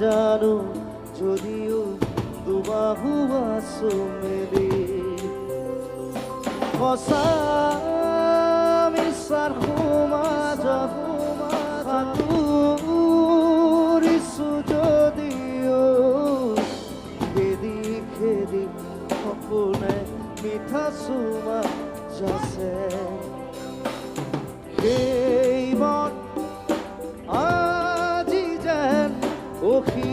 জানো যদিও দুবাহু আছো মেলি সঁচা মিছাৰ সমাজত সাঁতুৰিছো যদিও খেদি খেদি সপোনে মিঠা চুমা যাচে সেই মন আজি যেন অসীম